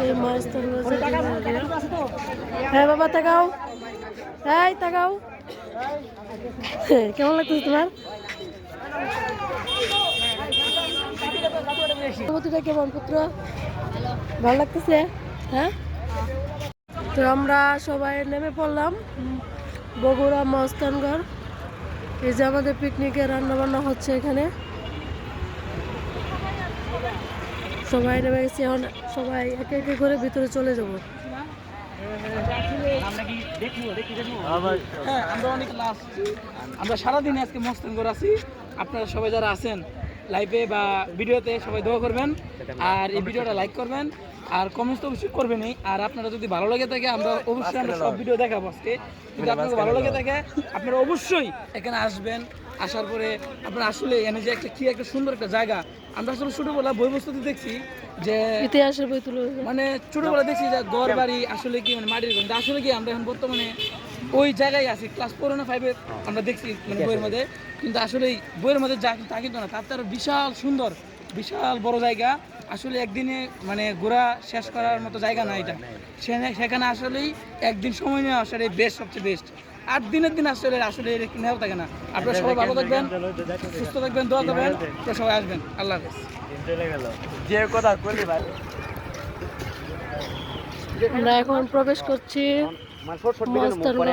এই মস্তানগর। হ্যাঁ বাবা তাকাও, এই তাকাও। কেমন লাগতেছে তোমার? অনুভূতিটা কেমন পুত্র? ভালো লাগতেছে? হ্যাঁ, তো আমরা সবাই নেমে পড়লাম বগুড়া মস্তানগড়। এই যে আমাদের পিকনিকের রান্না বান্না হচ্ছে এখানে, সবাই নেমে গেছি। এখন সবাই একে একে করে ভিতরে চলে যাব। হ্যাঁ, আমরা অনেক লাস্ট, আমরা সারাদিন আজকে মস্তানগড় আছি। আপনারা সবাই যারা আছেন লাইভে বা ভিডিওতে সবাই দোয়া করবেন, আর এই ভিডিওটা লাইক করবেন, আর কমেন্টস তো অবশ্যই করবেনই। আর আপনারা যদি ভালো লাগে থাকে আমরা অবশ্যই আমরা সব ভিডিও দেখাবো আজকে। যদি আপনাদের ভালো লাগে থাকে আপনারা অবশ্যই এখানে আসবেন। আসার পরে আপনারা আসলে এনে যে একটা সুন্দর একটা জায়গা। আমরা আসলে ছোটবেলা বই বস্তুতে দেখছি যে ইতিহাসের বই তুলে মানে ছোটবেলা দেখছি যে ঘর বাড়ি আসলে কি মানে মাটির ঘর, আসলে কি আমরা এখন বর্তমানে ওই জায়গায় আছি। ক্লাস 4 না 5 আমরা দেখছি মানে বইয়ের মধ্যে, কিন্তু আসলে বইয়ের মধ্যে যা তা কিন্তু না, তার তার বিশাল সুন্দর বিশাল বড় জায়গা। আসলে একদিনে মানে ঘোরা শেষ করার মতো জায়গা না এটা। সেখানে আসলেই একদিন সময় নেওয়া আসলে বেস্ট, সবচেয়ে বেস্ট। 8 দিনের দিন আসলে নেওয়া থাকে না। আপনারা সবাই ভালো থাকবেন, সুস্থ থাকবেন, দোয়া করবেন, আপনারা সবাই আসবেন। আল্লাহ হাফেজ। আমরা এখন প্রবেশ করছি মস্তানগড়।